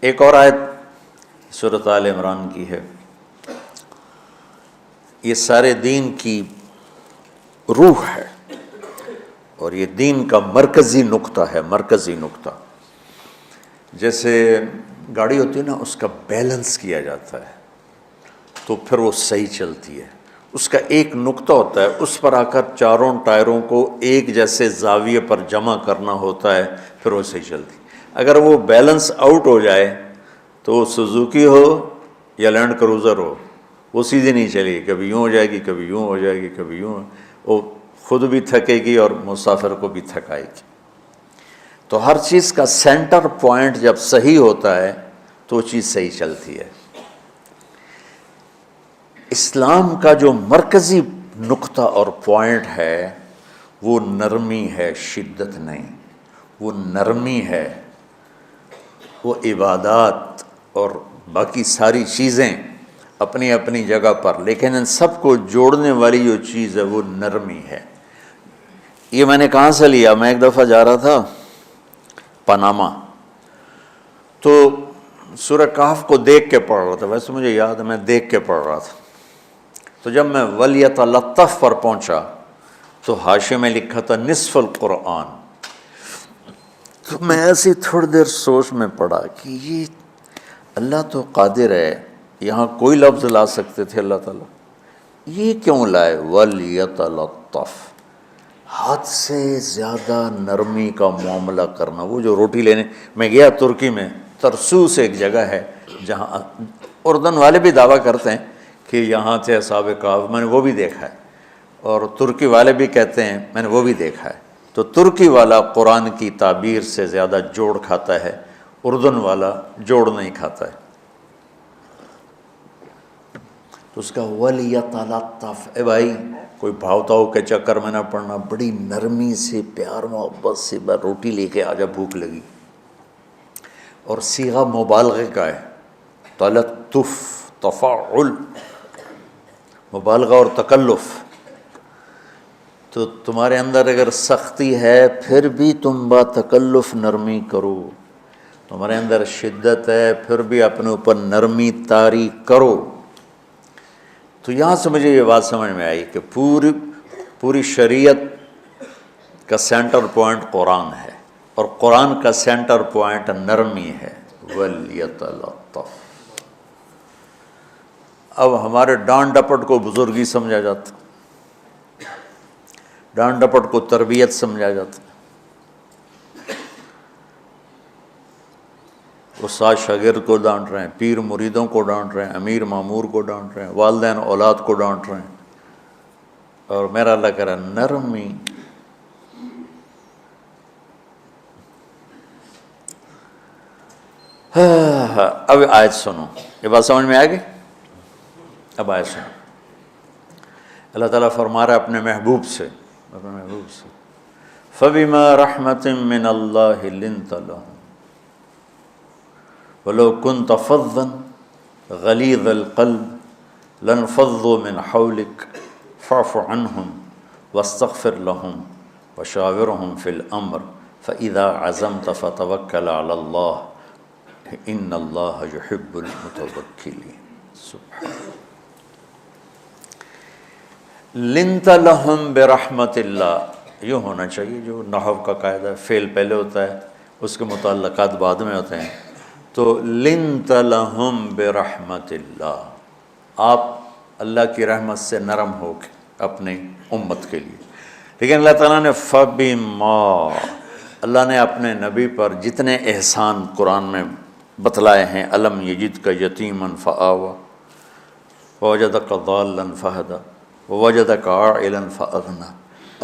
ایک اور آیت سورۃ آل عمران کی ہے، یہ سارے دین کی روح ہے اور یہ دین کا مرکزی نقطہ ہے، مرکزی نقطہ۔ جیسے گاڑی ہوتی ہے نا، اس کا بیلنس کیا جاتا ہے تو پھر وہ صحیح چلتی ہے۔ اس کا ایک نقطہ ہوتا ہے، اس پر آ کر چاروں ٹائروں کو ایک جیسے زاویے پر جمع کرنا ہوتا ہے، پھر وہ صحیح چلتی ہے۔ اگر وہ بیلنس آؤٹ ہو جائے تو سوزوکی ہو یا لینڈ کروزر ہو، وہ سیدھی نہیں چلے گی، کبھی یوں ہو جائے گی، کبھی یوں ہو جائے گی، کبھی یوں، وہ خود بھی تھکے گی اور مسافر کو بھی تھکائے گی۔ تو ہر چیز کا سینٹر پوائنٹ جب صحیح ہوتا ہے تو وہ چیز صحیح چلتی ہے۔ اسلام کا جو مرکزی نقطہ اور پوائنٹ ہے وہ نرمی ہے، شدت نہیں، وہ نرمی ہے۔ وہ عبادات اور باقی ساری چیزیں اپنی اپنی جگہ پر، لیکن ان سب کو جوڑنے والی جو چیز ہے وہ نرمی ہے۔ یہ میں نے کہاں سے لیا؟ میں ایک دفعہ جا رہا تھا پاناما، تو سورہ کہف کو دیکھ کے پڑھ رہا تھا، ویسے مجھے یاد ہے میں دیکھ کے پڑھ رہا تھا۔ تو جب میں وَلْيَتَلَطَّفْ پر پہنچا تو حاشیے میں لکھا تھا نصف القرآن۔ تو میں ایسی تھوڑی دیر سوچ میں پڑا کہ یہ اللہ تو قادر ہے، یہاں کوئی لفظ لا سکتے تھے اللہ تعالیٰ، یہ کیوں لائے وَلْيَتَلَطَّفْ؟ حد سے زیادہ نرمی کا معاملہ کرنا۔ وہ جو روٹی لینے میں گیا ترکی میں، ترسوس ایک جگہ ہے جہاں اردن والے بھی دعویٰ کرتے ہیں کہ یہاں سے اصحاب کہف، میں نے وہ بھی دیکھا ہے، اور ترکی والے بھی کہتے ہیں میں نے وہ بھی دیکھا ہے۔ تو ترکی والا قرآن کی تعبیر سے زیادہ جوڑ کھاتا ہے، اردن والا جوڑ نہیں کھاتا ہے۔ تو اس کا وَلْيَتَلَطَّفْ، اے بھائی کوئی بھاؤ تاؤ کے چکر میں نہ پڑنا، بڑی نرمی سے پیار محبت سے بس روٹی لے کے آجا، بھوک لگی۔ اور صیغہ مبالغے کا ہے، تلطف، تفاعل، مبالغہ اور تکلف۔ تو تمہارے اندر اگر سختی ہے پھر بھی تم با تکلف نرمی کرو، تمہارے اندر شدت ہے پھر بھی اپنے اوپر نرمی طاری کرو۔ تو یہاں سے مجھے یہ بات سمجھ میں آئی کہ پوری شریعت کا سینٹر پوائنٹ قرآن ہے، اور قرآن کا سینٹر پوائنٹ نرمی ہے، وَلْيَتَلَطَّفْ۔ اب ہمارے ڈانٹ ڈپٹ کو بزرگی سمجھا جاتا، ڈانٹ ڈپٹ کو تربیت سمجھا جاتا، استاد شاگرد کو ڈانٹ رہے ہیں، پیر مریدوں کو ڈانٹ رہے ہیں، امیر مامور کو ڈانٹ رہے ہیں، والدین اولاد کو ڈانٹ رہے ہیں، اور میرا اللہ کہہ رہا ہے نرمی۔ اب آیت سنو، یہ بات سمجھ میں آ گئی؟ اب آیت سنو، اللہ تعالیٰ فرما رہا ہے اپنے محبوب سے، فَبِمَا رَحْمَةٍ مِّنَ اللَّهِ لِنْتَ لَهُمْ وَلَوْ كُنْتَ فَظًّا غَلِيظَ الْقَلْبِ لَانفَضُّوا مِنْ حَوْلِكَ فَاعْفُ عَنْهُمْ وَاسْتَغْفِرْ لَهُمْ وَشَاوِرْهُمْ فِي الْأَمْرِ فَإِذَا عَزَمْتَ فَتَوَكَّلْ عَلَى اللَّهِ إِنَّ اللَّهَ يُحِبُّ الْمُتَوَكِّلِينَ۔ سبحان لنت لہم برحمت اللہ، یہ ہونا چاہیے جو نحو کا قاعدہ ہے، فعل پہلے ہوتا ہے اس کے متعلقات بعد میں ہوتے ہیں۔ تو لنت لہم برحمت اللہ، آپ اللہ کی رحمت سے نرم ہو کے اپنی امت کے لیے۔ لیکن اللہ تعالیٰ نے فبما، اللہ نے اپنے نبی پر جتنے احسان قرآن میں بتلائے ہیں، الم یجدک یتیما فآویٰ ووجدک ضالا فہدیٰ ووجدک عائلا فأغنیٰ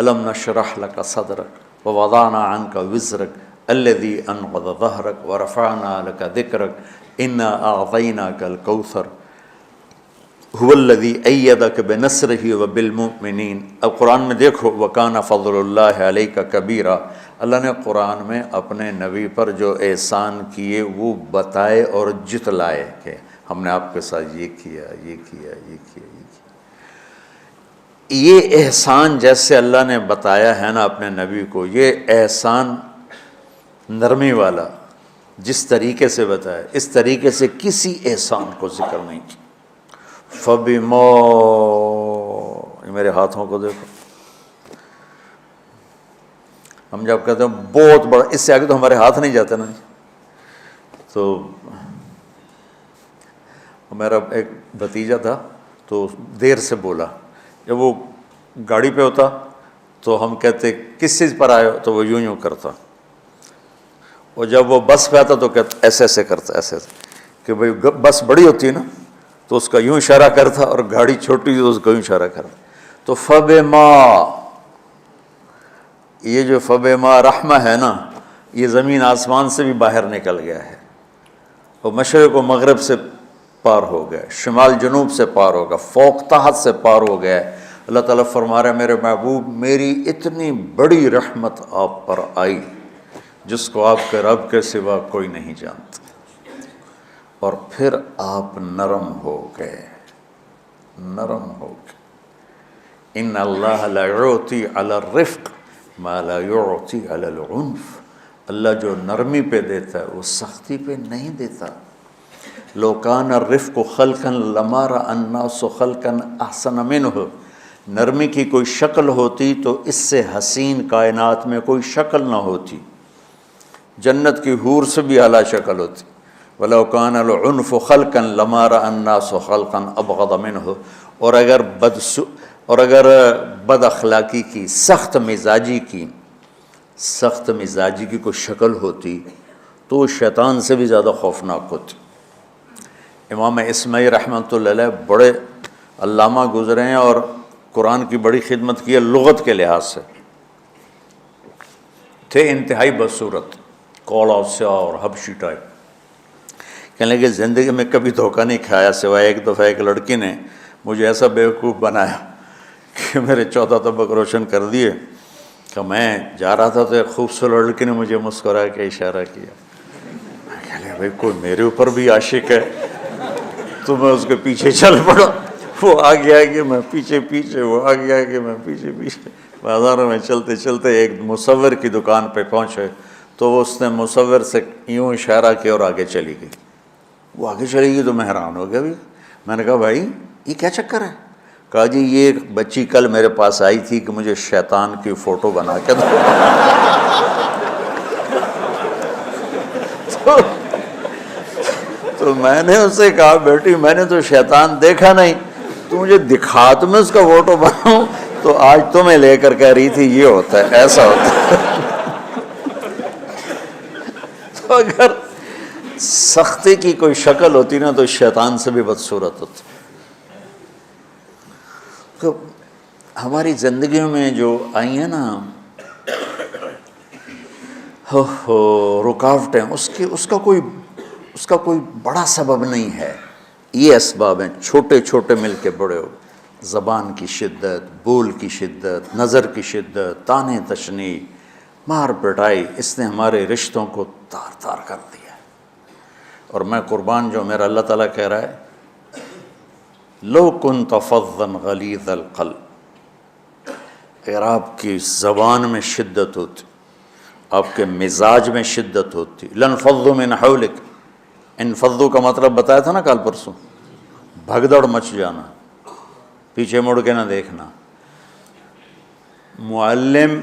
الم نشرح لک صدرک ووضعنا عنک وزرک الذی انقض ظہرک ورفعنا لک ذکرک انا اعطیناک الکوثر هو الذی ایدک بنصرہ وبالمؤمنین۔ اب قرآن میں دیکھو، وکان فضل اللہ علیک کبیرا، اللہ نے قرآن میں اپنے نبی پر جو احسان کیے وہ بتائے اور جتلائے کہ ہم نے آپ کے ساتھ یہ کیا، یہ کیا، یہ کیا، یہ کیا۔ یہ احسان جیسے اللہ نے بتایا ہے نا اپنے نبی کو، یہ احسان نرمی والا، جس طریقے سے بتایا اس طریقے سے کسی احسان کو ذکر نہیں کیا۔ فَبِمَا، میرے ہاتھوں کو دیکھو، ہم جب کہتے ہیں بہت بڑا، اس سے آگے تو ہمارے ہاتھ نہیں جاتے نا۔ تو میرا ایک بھتیجا تھا تو دیر سے بولا، جب وہ گاڑی پہ ہوتا تو ہم کہتے کس چیز پر آئے ہو، تو وہ یوں کرتا، اور جب وہ بس پہ آتا تو کہتا ایسے ایسے کرتا، ایسے کہ بھئی بس بڑی ہوتی ہے نا تو اس کا یوں اشارہ کرتا، اور گاڑی چھوٹی تو اس کا یوں اشارہ کرتا۔ تو فَبِمَا، یہ جو فَبِمَا رحمہ ہے نا، یہ زمین آسمان سے بھی باہر نکل گیا ہے، اور مشرق و مغرب سے پار ہو گیا، شمال جنوب سے پار ہوگا، فوق تحت سے پار ہو گیا ہے۔ اللہ تعالیٰ فرما رہا ہے میرے محبوب میری اتنی بڑی رحمت آپ پر آئی جس کو آپ کے رب کے سوا کوئی نہیں جانتا، اور پھر آپ نرم ہو گئے، نرم ہو گئے۔ ان اللہ لا یعطی علی الرفق ما لا یعطی علی العنف، اللہ جو نرمی پہ دیتا ہے وہ سختی پہ نہیں دیتا۔ لو کان الرفق خلقا لما رأى الناس خلقا احسن منہ، نرمی کی کوئی شکل ہوتی تو اس سے حسین کائنات میں کوئی شکل نہ ہوتی، جنت کی حور سے بھی اعلیٰ شکل ہوتی۔ وَلَوْ كَانَ الْعُنْفُ خَلْقًا لَمَا رَأَى النَّاسُ خَلْقًا أَبْغَضَ مِنْهُ، اور اگر بد اخلاقی کی، سخت مزاجی کی کوئی شکل ہوتی تو وہ شیطان سے بھی زیادہ خوفناک ہوتی۔ امام اسماعیل رحمۃ اللہ علیہ بڑے علامہ گزرے ہیں اور قرآن کی بڑی خدمت کی ہے لغت کے لحاظ سے، تھے انتہائی بدصورت، کوڑا سیاہ اور حبشی ٹائپ۔ کہنے لگے زندگی میں کبھی دھوکہ نہیں کھایا سوائے ایک دفعہ ایک لڑکی نے مجھے ایسا بیوقوف بنایا کہ میرے 14 طبق روشن کر دیے کہ میں جا رہا تھا تو ایک خوبصورت لڑکی نے مجھے مسکرا کے اشارہ کیا۔ میں کہہ لیا بھائی کوئی میرے اوپر بھی عاشق ہے، تو میں اس کے پیچھے چل پڑا، وہ آگے آگے میں پیچھے پیچھے، وہ آگے آگے میں پیچھے پیچھے، بازاروں میں چلتے چلتے ایک مصور کی دکان پہ پہنچے تو اس نے مصور سے یوں اشارہ کیا اور آگے چلی گئی۔ وہ آگے چلی گئی تو میں حیران ہو گیا بھی، میں نے کہا بھائی یہ کیا چکر ہے؟ کہا جی یہ ایک بچی کل میرے پاس آئی تھی کہ مجھے شیطان کی فوٹو بنا کے دو۔ تو میں نے اس سے کہا بیٹی میں نے تو شیطان دیکھا نہیں، تو مجھے دکھا تو میں اس کا فوٹو بناؤں، تو آج تمہیں لے کر کہہ رہی تھی یہ ہوتا ہے، ایسا ہوتا ہے۔ تو اگر سختی کی کوئی شکل ہوتی نا تو شیطان سے بھی بدصورت ہوتی۔ تو ہماری زندگیوں میں جو آئی ہیں نا رکاوٹیں، اس کا کوئی بڑا سبب نہیں ہے، یہ اسباب ہیں چھوٹے چھوٹے مل کے بڑے ہو، زبان کی شدت، بول کی شدت، نظر کی شدت، طعنے تشنیع، مار پٹائی، اس نے ہمارے رشتوں کو تار تار کر دیا۔ اور میں قربان جو میرا اللہ تعالیٰ کہہ رہا ہے لو کنت فظا غلیظ القلب، اگر آپ کی زبان میں شدت ہوتی، آپ کے مزاج میں شدت ہوتی، لانفضوا من حولک، انفضوا کا مطلب بتایا تھا نا کل پرسوں، بھگدڑ مچ جانا، پیچھے مڑ کے نہ دیکھنا۔ معلم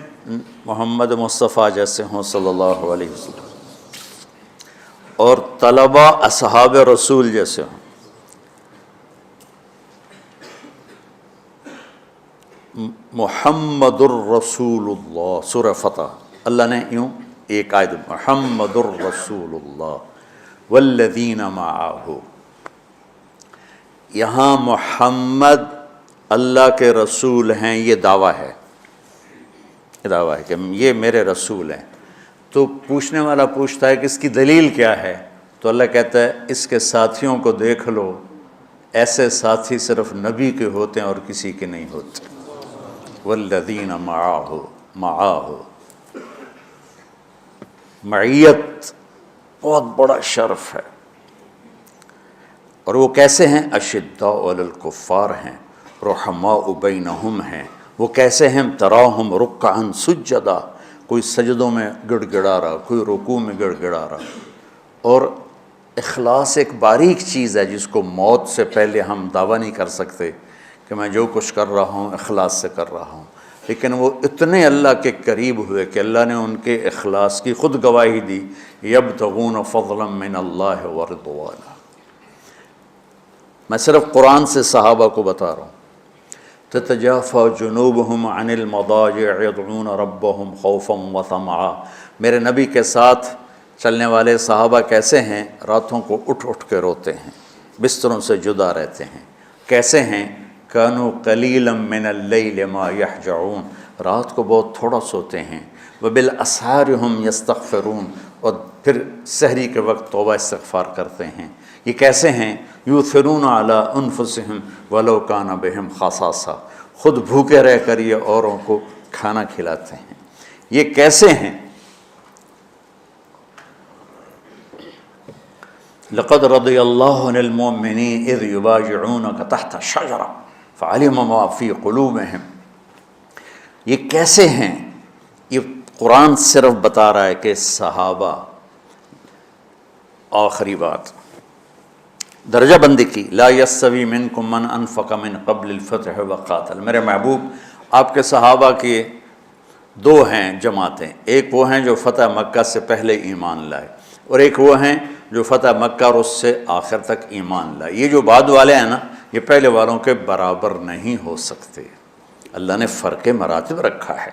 محمد مصطفیٰ جیسے ہوں صلی اللہ علیہ وسلم، اور طلبہ اصحاب رسول جیسے ہوں، محمد الرسول اللہ، سورہ فتح اللہ نے یوں ایک آیت محمد الرسول اللہ والذین معہ، یہاں محمد اللہ کے رسول ہیں، یہ دعویٰ ہے، کہ یہ میرے رسول ہیں۔ تو پوچھنے والا پوچھتا ہے کہ اس کی دلیل کیا ہے؟ تو اللہ کہتا ہے اس کے ساتھیوں کو دیکھ لو، ایسے ساتھی صرف نبی کے ہوتے ہیں اور کسی کے نہیں ہوتے۔ والذین معاہ، معیت بہت بڑا شرف ہے۔ اور وہ کیسے ہیں؟ اشداء علی الکفار ہیں، رحماء بینہم ہیں۔ وہ کیسے ہیں؟ تراہم رکعا سجدا، کوئی سجدوں میں گڑ گڑا رہا، کوئی رکوع میں گڑ گڑا رہا، اور اخلاص ایک باریک چیز ہے جس کو موت سے پہلے ہم دعویٰ نہیں کر سکتے کہ میں جو کچھ کر رہا ہوں اخلاص سے کر رہا ہوں، لیکن وہ اتنے اللہ کے قریب ہوئے کہ اللہ نے ان کے اخلاص کی خود گواہی دی، یبتغون فضلا من اللہ ورضوانا۔ میں صرف قرآن سے صحابہ کو بتا رہا ہوں، تتجافى جنوبهم عن المضاجع يدعون ربهم خوفا وطمعا۔ میرے نبی کے ساتھ چلنے والے صحابہ کیسے ہیں؟ راتوں کو اٹھ اٹھ کے روتے ہیں، بستروں سے جدا رہتے ہیں۔ کیسے ہیں؟ كانوا قليلا من الليل ما يهجعون، رات کو بہت تھوڑا سوتے ہیں۔ وبالاسحار هم يستغفرون، اور پھر سحری کے وقت توبہ استغفار کرتے ہیں۔ یہ کیسے ہیں؟ یؤثرون علی انفسهم ولو کان بهم خصاصہ، خود بھوکے رہ کر یہ اوروں کو کھانا کھلاتے ہیں۔ یہ کیسے ہیں؟ لقد رضی اللہ عن المؤمنین اذ یبایعونک تحت الشجرہ فعلم ما فی قلوبہم۔ یہ کیسے ہیں؟ یہ قرآن صرف بتا رہا ہے کہ صحابہ، آخری بات درجہ بندی کی، لا یستوی منکم من انفق من قبل الفتح وقاتل۔ میرے محبوب، آپ کے صحابہ کی دو ہیں جماعتیں، ایک وہ ہیں جو فتح مکہ سے پہلے ایمان لائے، اور ایک وہ ہیں جو فتح مکہ اور اس سے آخر تک ایمان لائے۔ یہ جو بعد والے ہیں نا، یہ پہلے والوں کے برابر نہیں ہو سکتے، اللہ نے فرق مراتب رکھا ہے۔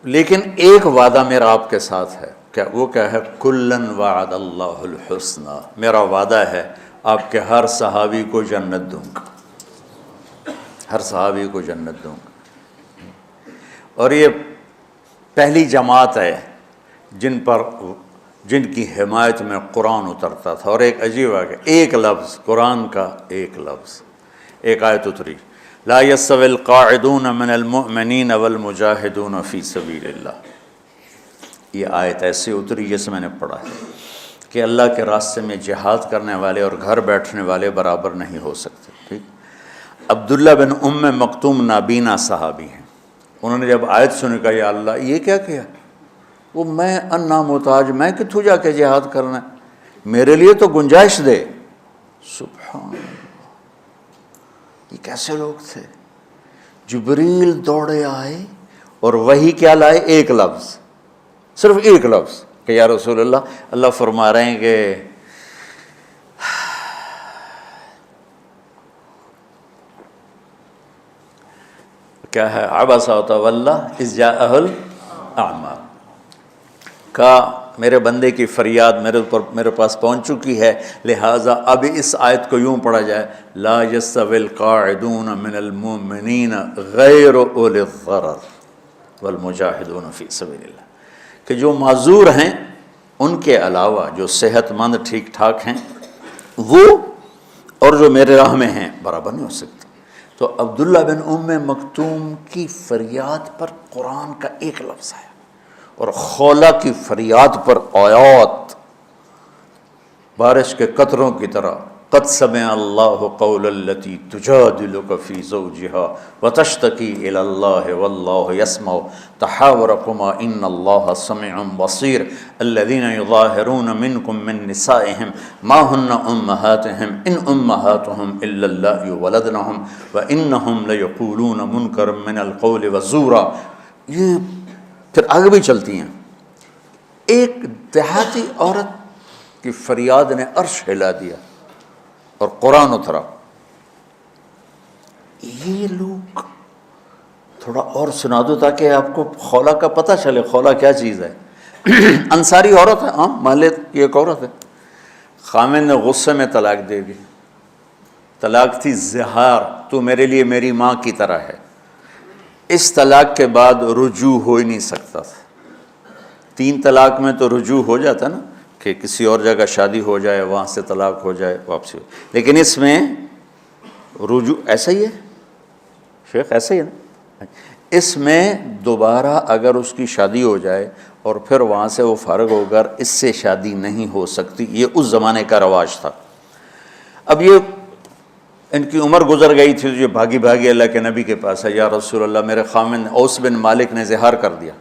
لیکن ایک وعدہ میرا آپ کے ساتھ ہے، کیا وہ کیا ہے؟ کلن وعد اللہ الحسنہ، میرا وعدہ ہے آپ کے ہر صحابی کو جنت دوں گا، ہر صحابی کو جنت دوں گا۔ اور یہ پہلی جماعت ہے جن کی حمایت میں قرآن اترتا تھا۔ اور ایک عجیب ہے کہ ایک لفظ قرآن کا، ایک لفظ، ایک آیت اتری، لا یستوی القاعدون من المؤمنین والمجاہدون فی سبیل اللہ۔ یہ آیت ایسے اتری جیسے میں نے پڑھا ہے کہ اللہ کے راستے میں جہاد کرنے والے اور گھر بیٹھنے والے برابر نہیں ہو سکتے۔ ٹھیک، عبداللہ بن ام مکتوم نابینا صحابی ہیں، انہوں نے جب آیت سنی کہا یا اللہ یہ کیا کیا؟ وہ میں انا محتاج، میں کتوں جا کے جہاد کرنا ہے، میرے لیے تو گنجائش دے۔ سبحان اللہ، یہ کیسے لوگ تھے؟ جبریل دوڑے آئے اور وہی کیا لائے؟ ایک لفظ، صرف ایک لفظ کہ یا رسول اللہ فرما رہے ہیں کہ کیا ہے؟ عبس وتولی اذ جاءہ الاعمى، کہا میرے بندے کی فریاد میرے پاس پہنچ چکی ہے، لہٰذا اب اس آیت کو یوں پڑھا جائے، لا یستوی القاعدون من المؤمنین غیر اولی الضرر والمجاہدون فی سبیل اللہ، کہ جو معذور ہیں ان کے علاوہ جو صحت مند ٹھیک ٹھاک ہیں وہ اور جو میرے راہ میں ہیں برابر نہیں ہو سکتے۔ تو عبداللہ بن ام مکتوم کی فریاد پر قرآن کا ایک لفظ ہے، اور خولہ کی فریاد پر آیات بارش کے قطروں کی طرح، قد سمع اللہ قول التی تجادلک فی زوجها وتشتکی الی اللہ واللہ یسمع تحاورکما ان اللہ سمیع بصیر الذین یظاہرون منکم من نسائہم ما ہن امہاتہم ان امہاتہم الا اللہ ولدنہم وانہم لیقولون منکرا من القول وزورا۔ یہ پھر آگے بھی چلتی ہیں۔ ایک دیہاتی عورت کی فریاد نے عرش ہلا دیا اور قرآن اترا۔ یہ لوگ تھوڑا اور سنا دو تاکہ آپ کو خولہ کا پتہ چلے، خولہ کیا چیز ہے۔ انصاری عورت ہے، ہاں محلے کی ایک عورت ہے، خامن نے غصے میں طلاق دے دی، طلاق تھی زہار، تو میرے لیے میری ماں کی طرح ہے۔ اس طلاق کے بعد رجوع ہو ہی نہیں سکتا تھا۔ 3 طلاق میں تو رجوع ہو جاتا نا، کہ کسی اور جگہ شادی ہو جائے، وہاں سے طلاق ہو جائے، واپسی ہو، لیکن اس میں رجوع ایسا ہی ہے شیخ، ایسا ہی ہے نا، اس میں دوبارہ اگر اس کی شادی ہو جائے اور پھر وہاں سے وہ فارغ ہو کر اس سے شادی نہیں ہو سکتی، یہ اس زمانے کا رواج تھا۔ اب یہ ان کی عمر گزر گئی تھی، جو بھاگی بھاگی اللہ کے نبی کے پاس ہے، یا رسول اللہ میرے خامن اوس بن مالک نے زہار کر دیا،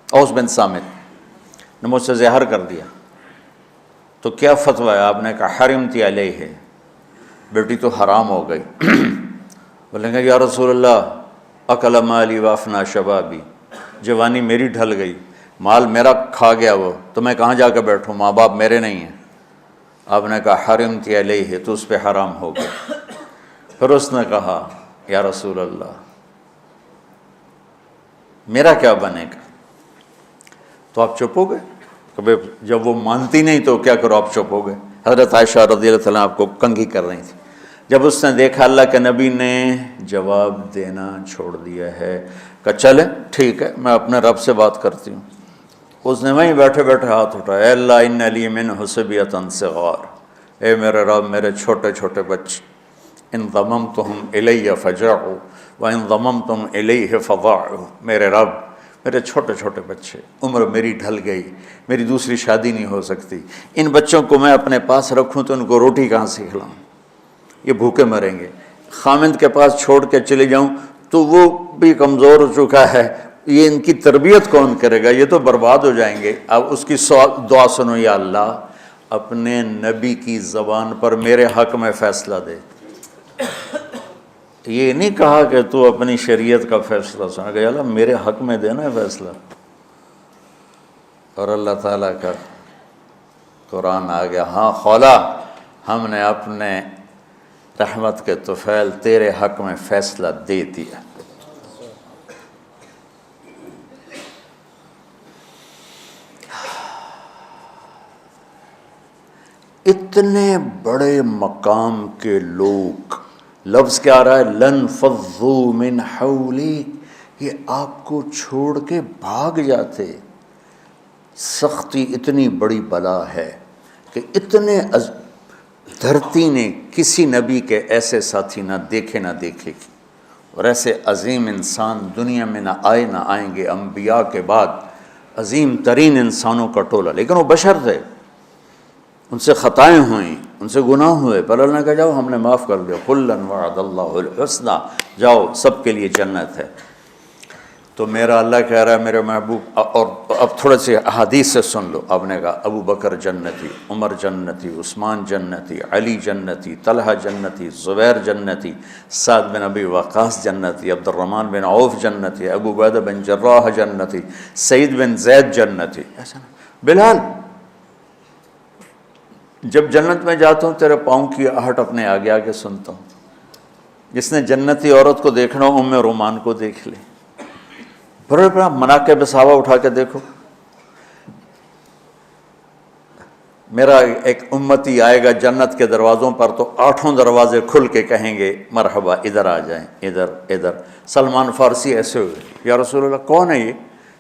اوس بن صامت نے مجھ سے زہر کر دیا، تو کیا فتویٰ ہے؟ آپ نے کہا حرمتی علیہ ہے، بیٹی تو حرام ہو گئی۔ بولیں گے یا رسول اللہ اکل مالی وافنا شبابی، جوانی میری ڈھل گئی، مال میرا کھا گیا وہ، تو میں کہاں جا کے بیٹھوں، ماں باپ میرے نہیں ہیں۔ آپ نے کہا حرمتی علیہ، تو اس پہ حرام ہو گیا۔ پھر اس نے کہا یا رسول اللہ میرا کیا بنے گا؟ تو آپ چپ ہو گئے کہ بھئی جب وہ مانتی نہیں تو کیا کرو، آپ چپ ہو گئے۔ حضرت عائشہ رضی اللہ تعالیٰ آپ کو کنگھی کر رہی تھی۔ جب اس نے دیکھا اللہ کے نبی نے جواب دینا چھوڑ دیا ہے، کہ چلے ٹھیک ہے میں اپنے رب سے بات کرتی ہوں، اس نے وہیں بیٹھے بیٹھے ہاتھ اٹھایا، اے اللہ ان لی منہ صبیۃ صغار، اے میرے رب میرے چھوٹے چھوٹے بچے، ان ضممتہم الی فجعوا وان ضممتم الیہ فضاعوا، میرے رب میرے چھوٹے چھوٹے بچے، عمر میری ڈھل گئی، میری دوسری شادی نہیں ہو سکتی، ان بچوں کو میں اپنے پاس رکھوں تو ان کو روٹی کہاں سے کھلاؤں، یہ بھوکے مریں گے، خامند کے پاس چھوڑ کے چلے جاؤں تو وہ بھی کمزور ہو چکا ہے، یہ ان کی تربیت کون کرے گا، یہ تو برباد ہو جائیں گے۔ اب اس کی دعا سنو، یا اللہ اپنے نبی کی زبان پر میرے حق میں فیصلہ دے۔ یہ نہیں کہا کہ تو اپنی شریعت کا فیصلہ سنا، کہ یا اللہ میرے حق میں دینا ہے فیصلہ۔ اور اللہ تعالیٰ کا قرآن آ گیا، ہاں خولا ہم نے اپنے رحمت کے طفیل تیرے حق میں فیصلہ دے دیا۔ اتنے بڑے مقام کے لوگ، لفظ کیا آ رہا ہے، لن فضوا من حولی، یہ آپ کو چھوڑ کے بھاگ جاتے۔ سختی اتنی بڑی بلا ہے کہ اتنے دھرتی نے کسی نبی کے ایسے ساتھی نہ دیکھے گی، اور ایسے عظیم انسان دنیا میں نہ آئیں گے، انبیاء کے بعد عظیم ترین انسانوں کا ٹولہ، لیکن وہ بشر تھے، ان سے خطائیں ہوئیں، ان سے گناہ ہوئے، پر اللہ نے کہا جاؤ ہم نے معاف کر دیا، کلا وعد اللہ الحسنی، جاؤ سب کے لیے جنت ہے۔ تو میرا اللہ کہہ رہا ہے میرے محبوب، اور اب تھوڑے سے احادیث سے سن لو۔ آپ نے کہا ابو بکر جنتی، عمر جنتی، عثمان جنتی، علی جنتی، طلحہ جنتی، زبیر جنتی، سعد بن ابی وقاص جنتی، عبد الرحمن بن عوف جنتی، ابو عبیدہ بن جراح جنتی، سعید بن زید جنتی، ایسا نا بلال جب جنت میں جاتا ہوں تیرے پاؤں کی آہٹ اپنے آگے آگے سنتا ہوں۔ جس نے جنتی عورت کو دیکھنا ہو ام رومان کو دیکھ لے، بڑے بڑا مناقب صحابہ اٹھا کے دیکھو۔ میرا ایک امتی آئے گا جنت کے دروازوں پر تو 8 دروازے کھل کے کہیں گے مرحبا ادھر آ جائیں، ادھر ادھر۔ سلمان فارسی ایسے ہوئے، یا رسول اللہ کون ہے یہ؟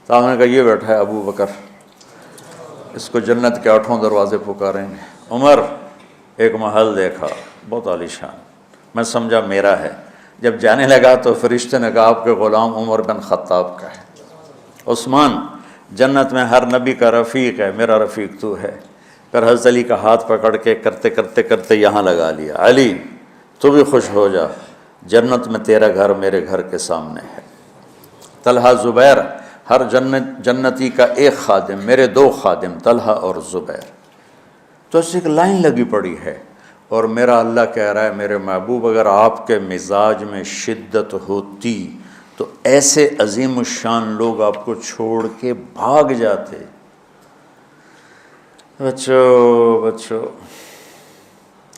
تو آپ نے کہا یہ بیٹھا ہے ابو بکر، اس کو جنت کے 8 دروازے پکاریں گے۔ عمر ایک محل دیکھا بہت عالیشان، میں سمجھا میرا ہے، جب جانے لگا تو فرشتے نے کہا آپ کے غلام عمر بن خطاب کا ہے۔ عثمان جنت میں ہر نبی کا رفیق ہے، میرا رفیق تو ہے۔ پھر حضرت علی کا ہاتھ پکڑ کے کرتے کرتے کرتے یہاں لگا لیا، علی تو بھی خوش ہو جا، جنت میں تیرا گھر میرے گھر کے سامنے ہے۔ طلحہ زبیر، ہر جنتی کا ایک خادم، میرے 2 خادم طلحہ اور زبیر۔ تو اس ایک لائن لگی پڑی ہے، اور میرا اللہ کہہ رہا ہے میرے محبوب اگر آپ کے مزاج میں شدت ہوتی تو ایسے عظیم الشان لوگ آپ کو چھوڑ کے بھاگ جاتے۔ بچو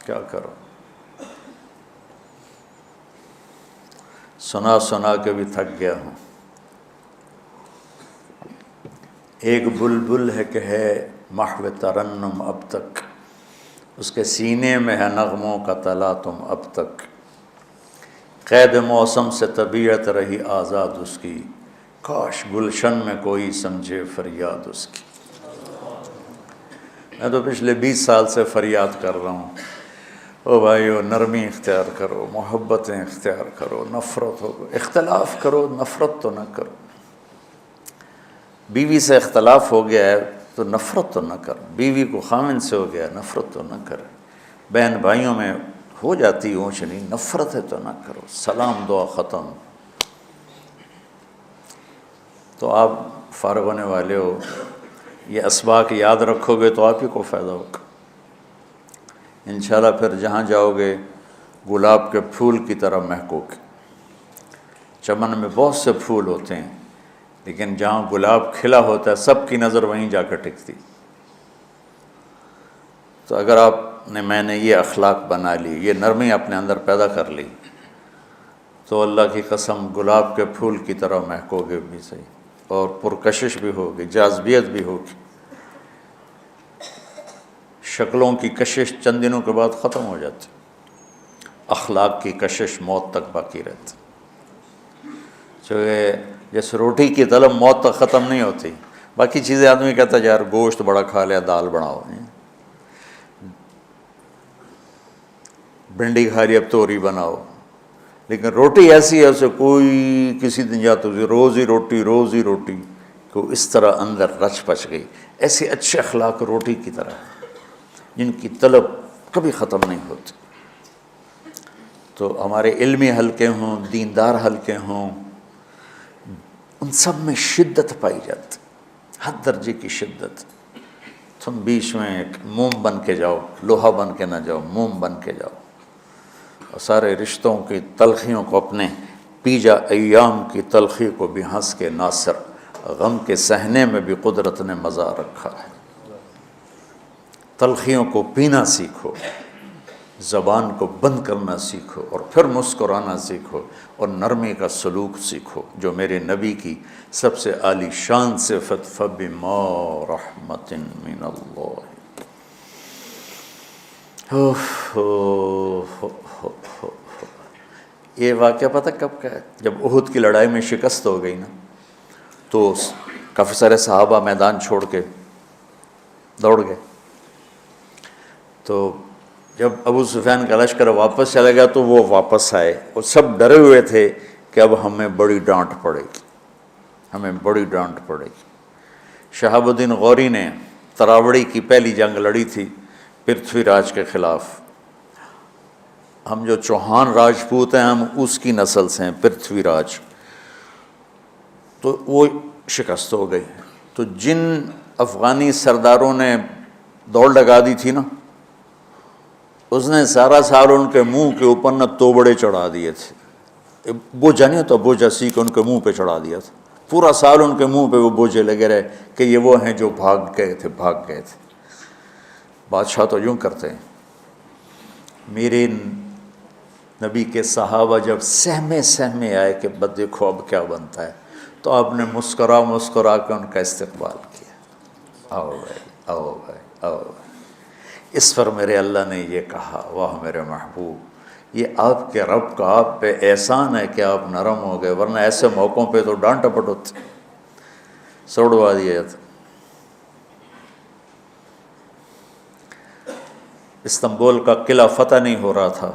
کیا کرو، سنا کے بھی تھک گیا ہوں۔ ایک بلبل ہے کہ ہے محو ترنم اب تک، اس کے سینے میں ہے نغموں کا تلاطم اب تک، قید موسم سے طبیعت رہی آزاد اس کی، کاش گلشن میں کوئی سمجھے فریاد اس کی۔ میں تو پچھلے 20 سال سے فریاد کر رہا ہوں، او بھائیو نرمی اختیار کرو، محبتیں اختیار کرو، نفرت ہو، اختلاف کرو، نفرت تو نہ کرو۔ بیوی سے اختلاف ہو گیا ہے تو نفرت تو نہ کر، بیوی کو خامن سے ہو گیا نفرت تو نہ کر، بہن بھائیوں میں ہو جاتی اونچ نہیں، نفرت ہے تو نہ کرو، سلام دعا ختم۔ تو آپ فارغ ہونے والے ہو، یہ اسباق یاد رکھو گے تو آپ ہی کو فائدہ ہوگا انشاءاللہ۔ پھر جہاں جاؤ گے گلاب کے پھول کی طرح مہکو گے۔ چمن میں بہت سے پھول ہوتے ہیں، لیکن جہاں گلاب کھلا ہوتا ہے سب کی نظر وہیں جا کر ٹکتی۔ تو اگر میں نے یہ اخلاق بنا لی، یہ نرمی اپنے اندر پیدا کر لی، تو اللہ کی قسم گلاب کے پھول کی طرح مہکو گے بھی صحیح، اور پرکشش بھی ہوگی، جاذبیت بھی ہوگی۔ شکلوں کی کشش چند دنوں کے بعد ختم ہو جاتی، اخلاق کی کشش موت تک باقی رہتی۔ جیسے روٹی کی طلب موت تک ختم نہیں ہوتی، باقی چیزیں آدمی کہتا ہے یار گوشت بڑا کھا لیا، دال بناؤ، بھنڈی کھا لی اب توری بناؤ، لیکن روٹی ایسی ہے اسے کوئی کسی دن جاتا روز ہی روٹی کو اس طرح اندر رچ پچ گئی۔ ایسے اچھے اخلاق روٹی کی طرح ہیں جن کی طلب کبھی ختم نہیں ہوتی۔ تو ہمارے علمی حلقے ہوں، دیندار حلقے ہوں، ان سب میں شدت پائی جاتی، ہر درجے کی شدت۔ تم بیچ میں ایک موم بن کے جاؤ، لوہا بن کے نہ جاؤ، موم بن کے جاؤ، اور سارے رشتوں کی تلخیوں کو اپنے پی جا، ایام کی تلخی کو بھی ہنس کے ناصر، غم کے سہنے میں بھی قدرت نے مزہ رکھا ہے۔ تلخیوں کو پینا سیکھو، زبان کو بند کرنا سیکھو، اور پھر مسکرانا سیکھو، اور نرمی کا سلوک سیکھو جو میرے نبی کی سب سے عالی شان صفت فَبِمَا رَحْمَةٍ مِّنَ اللَّهِ۔ یہ واقعہ پتہ کب کا ہے؟ جب احد کی لڑائی میں شکست ہو گئی نا، تو کافی سارے صحابہ میدان چھوڑ کے دوڑ گئے۔ تو جب ابو سفیان کا لشکر واپس چلا گیا تو وہ واپس آئے، اور سب ڈرے ہوئے تھے کہ اب ہمیں بڑی ڈانٹ پڑے گی، ہمیں بڑی ڈانٹ پڑے گی۔ شہاب الدین غوری نے تراوڑی کی پہلی جنگ لڑی تھی پرتھوی راج کے خلاف۔ ہم جو چوہان راجپوت ہیں ہم اس کی نسل سے ہیں، پرتھوی راج۔ تو وہ شکست ہو گئی۔ تو جن افغانی سرداروں نے دوڑ لگا دی تھی نا، اس نے سارا سال ان کے منہ کے اوپر نہ توبڑے چڑھا دیے تھے، بوجھا نہیں ہوتا، بوجھا سی کے ان کے منہ پہ چڑھا دیا تھا۔ پورا سال ان کے منہ پہ وہ بوجھے لگے رہے کہ یہ وہ ہیں جو بھاگ گئے تھے۔ بادشاہ تو یوں کرتے ہیں۔ میرے نبی کے صحابہ جب سہمے آئے کہ بس دیکھو اب کیا بنتا ہے، تو آپ نے مسکرا کے ان کا استقبال کیا، آؤ بھائی آؤ بھائی آؤ بھائی۔ اس پر میرے اللہ نے یہ کہا، واہ میرے محبوب، یہ آپ کے رب کا آپ پہ احسان ہے کہ آپ نرم ہو گئے، ورنہ ایسے موقعوں پہ تو ڈانٹ ڈپٹ ہوتی، سوڑوا دیا جاتا۔ استنبول کا قلعہ فتح نہیں ہو رہا تھا،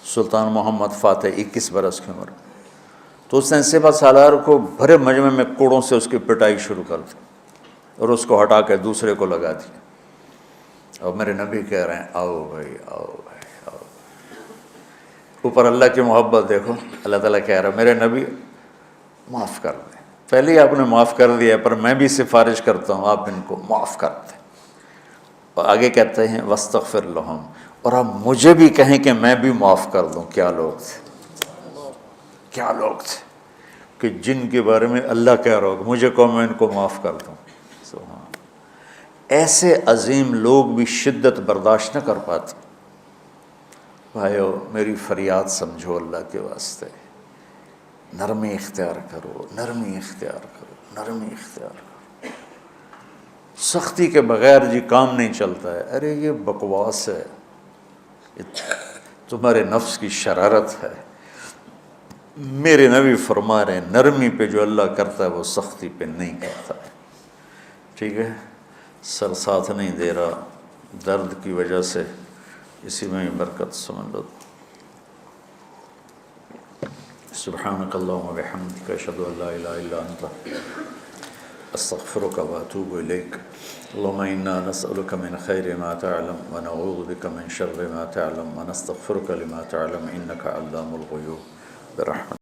سلطان محمد فاتح 21 برس کی عمر، تو اس نے سپہ سالار کو بھرے مجمع میں کوڑوں سے اس کی پٹائی شروع کر دی، اور اس کو ہٹا کے دوسرے کو لگا دیا۔ اور میرے نبی کہہ رہے ہیں آؤ بھائی آؤ بھائی آؤ۔ اوپر اللہ کی محبت دیکھو، اللہ تعالیٰ کہہ رہا ہے میرے نبی معاف کر دیں، پہلے ہی آپ نے معاف کر دیا، پر میں بھی سفارش کرتا ہوں آپ ان کو معاف کر دیں۔ اور آگے کہتے ہیں وَاسْتَغْفِرْ لَهُمْ، اور آپ مجھے بھی کہیں کہ میں بھی معاف کر دوں۔ کیا لوگ تھے کہ جن کے بارے میں اللہ کہہ رہا ہوگا مجھے کہو میں ان کو معاف کر دوں۔ سبحان، ایسے عظیم لوگ بھی شدت برداشت نہ کر پاتے۔ بھائیو میری فریاد سمجھو اللہ کے واسطے، نرمی اختیار کرو، نرمی اختیار کرو، نرمی اختیار کرو۔ سختی کے بغیر جی کام نہیں چلتا ہے، ارے یہ بکواس ہے، تمہارے نفس کی شرارت ہے۔ میرے نبی فرما رہے ہیں نرمی پہ جو اللہ کرتا ہے وہ سختی پہ نہیں کرتا ہے۔ ٹھیک ہے، سر ساتھ نہیں دے رہا درد کی وجہ سے، اسی میں برکت سمجھ لو۔ سبحانک اللہم و بحمدک، اشہد ان لا الہ الا انت، استغفرک و اتوب الیک۔ اللہم انا نسألک من خیر ما تعلم و نعوذ بک من شر ما تعلم و نستغفرک لما تعلم انک علام الغیوب برحمتک۔